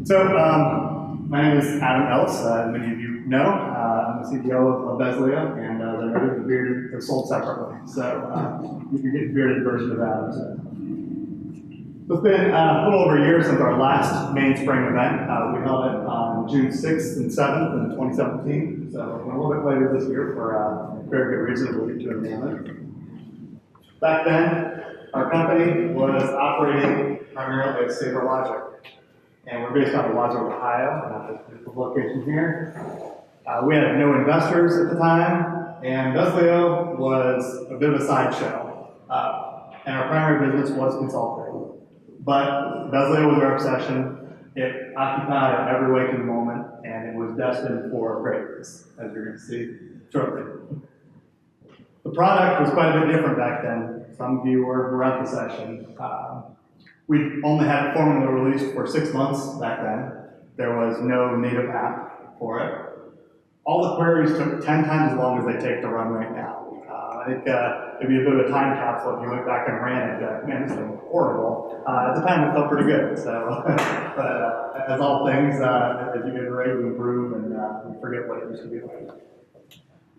My name is Adam Ellis. Many of you know. I'm the CTO of Bezlio, and the nerd and bearded are sold separately. So you can get a bearded version of Adam. So it's been a little over a year since our last Mainspring event. We held it on June 6th and 7th in 2017. So a little bit later this year for a very good reason we'll get to in a minute. Back then, our company was operating primarily as Sabre Logic. And we're based out of Wadsworth, Ohio, the location here. We had no investors at the time, and Bezlio was a bit of a sideshow. And our primary business was consulting. But Bezlio was our obsession. It occupied every waking moment, and it was destined for greatness, as you're going to see shortly. The product was quite a bit different back then. Some of you were at the session. We only had it formally released for 6 months back then. There was no native app for it. All the queries took 10 times as long as they take to run right now. I think it'd be a bit of a time capsule if you went back and ran it and be like, man, this thing is horrible. At the time, it felt pretty good. So, but as all things, as you iterate, we improve and we forget what it used to be like.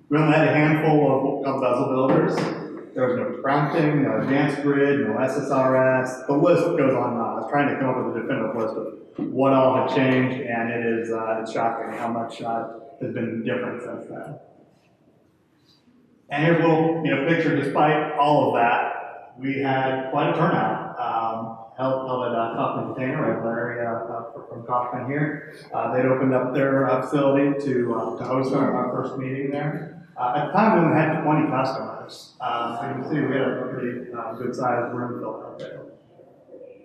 We only had a handful of what we call bezel builders. There was no prompting, no advanced grid, no SSRS. The list goes on and on. I was trying to come up with a definitive list of what all had changed, and it is it's shocking how much has been different since then. And here's a little picture. Despite all of that, we had quite a turnout. Held at Kaufman Container, right, Larry from Kaufman here. They'd opened up their facility to host our first meeting there. At the time, we only had 20 customers. So you can see we had a pretty good-sized room filled out there.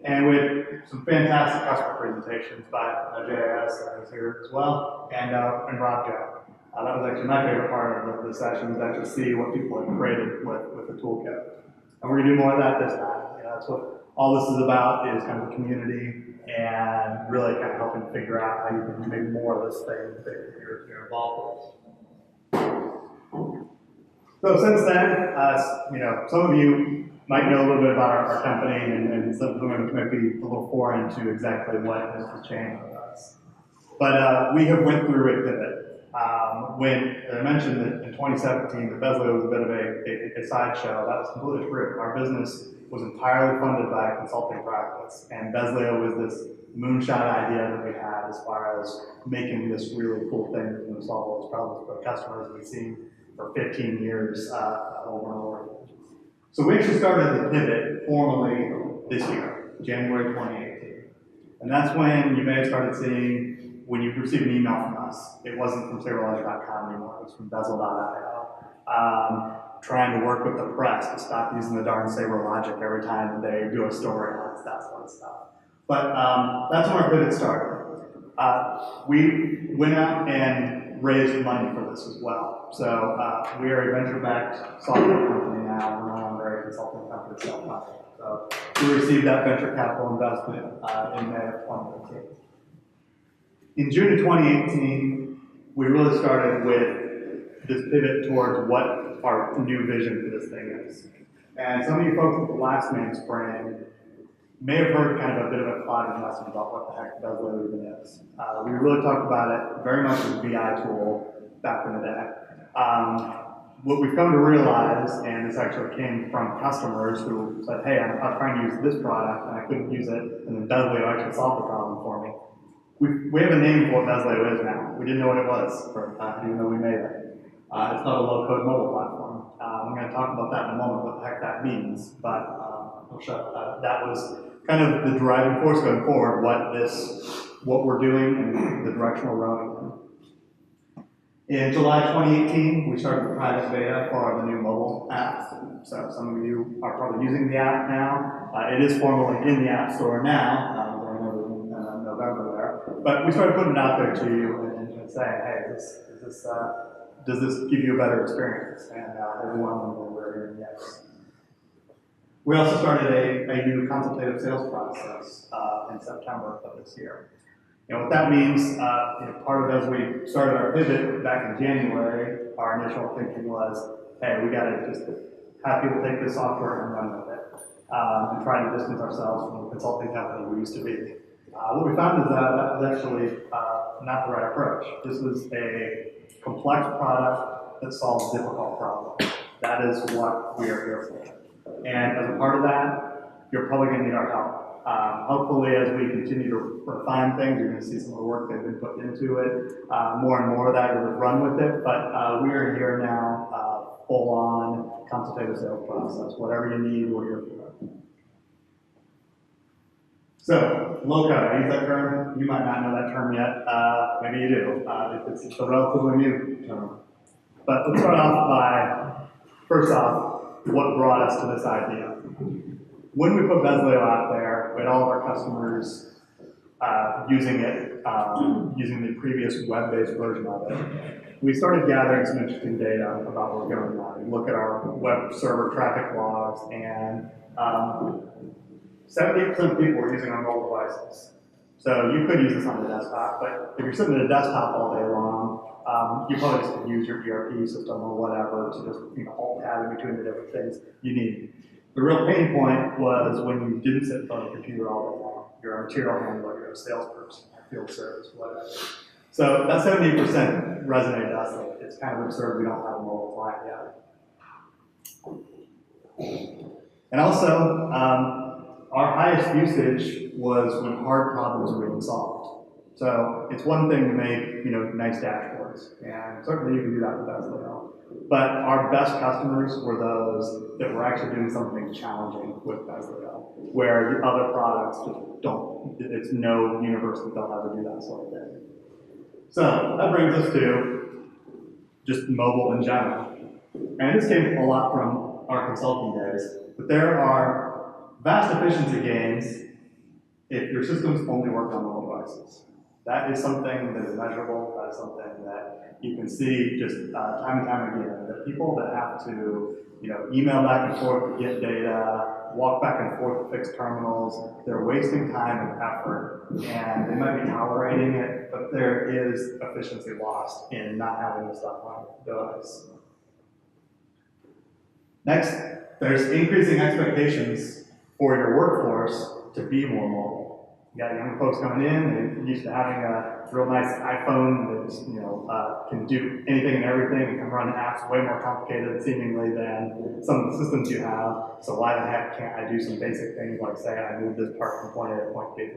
And we had some fantastic customer presentations by JIS, that was here as well, and Rob Joe. That was actually my favorite part of the session, was actually see what people had created with the toolkit. And we're going to do more of that this time. That's what all this is about, is kind of the community and really kind of helping figure out how you can make more of this thing that you're involved with. So since then, some of you might know a little bit about our company, and some of them might be a little foreign to exactly what has changed with us. But we have went through a pivot. When I mentioned that in 2017, the Bezlio was a bit of a sideshow, that was completely true. Our business was entirely funded by a consulting practice, and Bezlio was this moonshot idea that we had as far as making this really cool thing that was going to solve all those problems for customers we've seen for 15 years over and over. So we actually started the pivot formally this year, January 2018. And that's when you may have started seeing, when you received an email from us, it wasn't from SabreLogic.com anymore, it was from Bezl.io. Trying to work with the press to stop using the darn Sabre Logic every time that they do a story on it, that sort of stuff. But that's when our pivot started. We went out and raised money for this as well. So we are a venture-backed software company now. We're no longer a consulting company self-funded. So we received that venture capital investment in May of 2018. In June of 2018, we really started with this pivot towards what our new vision for this thing is. And some of you folks at the last Mainspring may have heard kind of a bit of a clouded message about what the heck Bezlio even is. We really talked about it very much as a BI tool back in the day. What we've come to realize, and this actually came from customers who said, hey, I'm trying to use this product and I couldn't use it, and then Bezlio actually solved the problem for me. We have a name for what Bezlio is now. We didn't know what it was, even though we made it. It's not a low-code mobile platform. I'm going to talk about that in a moment, what the heck that means, but that was kind of the driving force going forward, what we're doing and the direction we're rowing in. In July 2018, we started the private beta for the new mobile app. So some of you are probably using the app now. It is formally in the App Store now. In November there. But we started putting it out there to you and saying, hey, does this give you a better experience? And everyone we're hearing yes. We also started a new consultative sales process in September of this year. What that means, part of as we started our pivot back in January, our initial thinking was, hey, we got to just have people take this software and run with it, and try to distance ourselves from the consulting company we used to be. What we found is that that was actually not the right approach. This was a complex product that solves difficult problems. That is what we are here for. And as a part of that, you're probably going to need our help. Hopefully, as we continue to refine things, you're going to see some of the work they've been put into it. More and more of that, we'll run with it. But we are here now, full-on consultative sales process. Whatever you need, we're here for it. So, low code, I use that term. You might not know that term yet. Maybe you do. It's a relatively new term. But let's start off by, first off, what brought us to this idea. When we put Bezlio out there, we had all of our customers using it, using the previous web-based version of it. We started gathering some interesting data about what was going on. We look at our web server traffic logs, and 78% of people were using on mobile devices. So you could use this on the desktop, but if you're sitting at a desktop all day long, you probably just could use your ERP system or whatever to just alt-tab in between the different things you need. The real pain point was when you didn't sit in front of a computer all day long. You're a material handler, you're a salesperson, field service, whatever. So that 70% resonated to us. Like, it's kind of absurd we don't have a mobile client yet. And also, our highest usage was when hard problems were being solved. So it's one thing to make nice dashboards, and certainly you can do that with Bezlio. But our best customers were those that were actually doing something challenging with Bezlio, where the other products just don't. It's no university they'll ever do that sort of thing. So that brings us to just mobile in general. And this came a lot from our consulting days, but there are vast efficiency gains if your systems only work on mobile devices. That is something that is measurable. That is something that you can see just time and time again. The people that have to, email back and forth to get data, walk back and forth to fix terminals, they're wasting time and effort, and they might be tolerating it, but there is efficiency lost in not having this stuff on the device. Next, there's increasing expectations for your workforce to be more mobile. You got young folks coming in, they're used to having a real nice iPhone that can do anything and everything and can run apps way more complicated seemingly than some of the systems you have. So why the heck can't I do some basic things like say I move this part from point A to point B?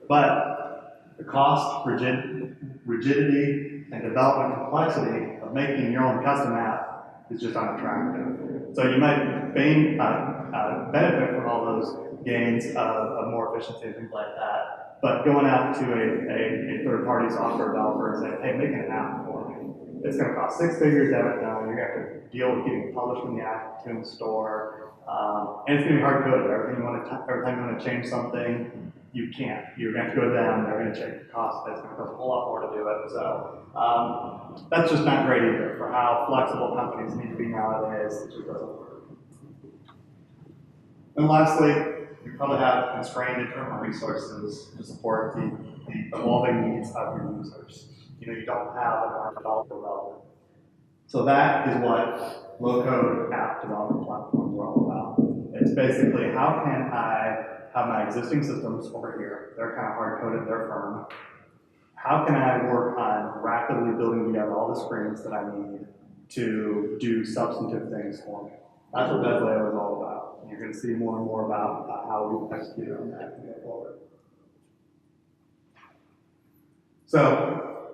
But the cost, rigidity, and development complexity of making your own custom app is just unattractive. So you might benefit from all those gains of more efficiency and things like that, but going out to a third-party software developer and saying, hey, make an app for me. It's going to cost 6 figures to have it done. You're going to have to deal with getting it published in the iTunes store, and it's going to be hard-coded. Every time you want to change something, you can't. You're going to have to go to them. They're going to check the cost. It's going to cost a whole lot more to do it. So that's just not great either for how flexible companies need to be nowadays. It just doesn't work. And lastly, you probably have constrained internal resources to support the evolving needs of your users. You don't have an developer development. So that is what low-code app development platforms are all about. It's basically how can I have my existing systems over here, they're kind of hard-coded, they're firm. How can I work on rapidly building together all the screens that I need to do substantive things for me? That's what Bezlio is all about. You're going to see more and more about how we execute on that and go forward. So,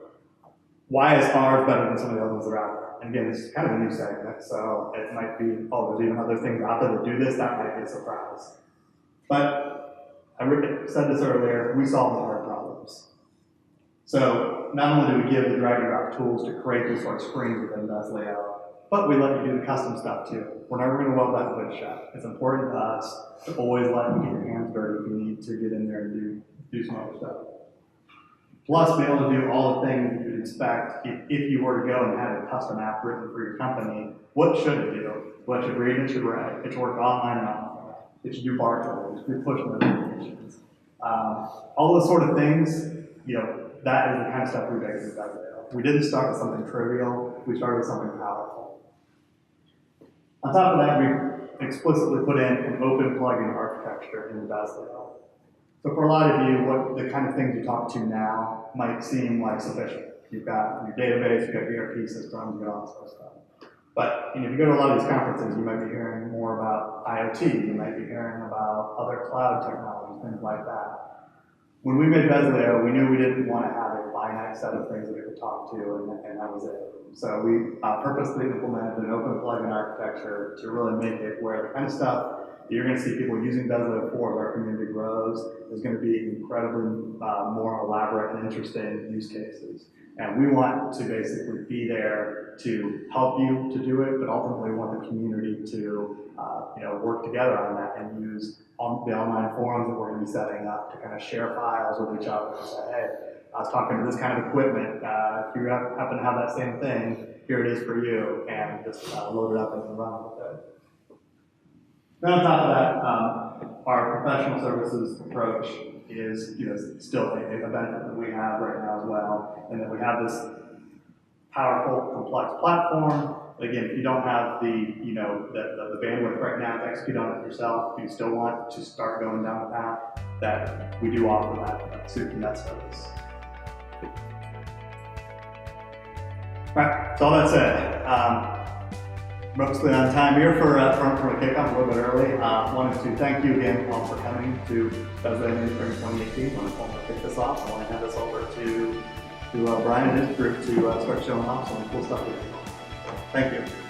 why is ours better than some of the others that are out there? And again, this is kind of a new segment, so it might be, oh, there's even other things out there that do this, that might be a surprise. But I said this earlier, we solve the hard problems. So not only do we give the drag and drop tools to create these sort of screens within Bezlio, but we let you do the custom stuff too. We're never going to weld that hood shut. It's important to us to always let you get your hands dirty if you need to get in there and do some other stuff. Plus, be able to do all the things that you'd expect if you were to go and have a custom app written for your company. What should it do? Well, it should read, it should write, it should work online and offline. It should do barcodes, it should push notifications. All those sort of things, that is the kind of stuff we basically do. We didn't start with something trivial, we started with something powerful. On top of that, we explicitly put in an open plugin architecture in Bezlio. So for a lot of you, what the kind of things you talk to now might seem like sufficient. You've got your database, you've got ERP systems, you've got all this sort of stuff. But if you go to a lot of these conferences, you might be hearing more about IoT, you might be hearing about other cloud technologies, things like that. When we made Bezlio, we knew we didn't want to have a finite set of things that we could talk to, and that was it. So we purposely implemented an open plugin architecture to really make it where the kind of stuff that you're going to see people using Bezlio for as our community grows is going to be incredibly more elaborate and interesting use cases. And we want to basically be there to help you to do it, but ultimately we want the community to work together on that and use the online forums that we're going to be setting up to kind of share files with each other and say, hey, I was talking to this kind of equipment. If you happen to have that same thing, here it is for you, and just load it up and run with it. Then on top of that, our professional services approach is still a benefit that we have right now as well, and that we have this powerful, complex platform. Again, if you don't have the bandwidth right now to execute on it yourself, if you still want to start going down the path, that we do offer that soup and that service. All right, so all that said, mostly on time here for a kickoff, a little bit early. Wanted to thank you again all for coming to Bezlio Mainspring 2018. I want to kick this off. I want to hand this over to Brian and his group to start showing off some cool stuff. Thank you.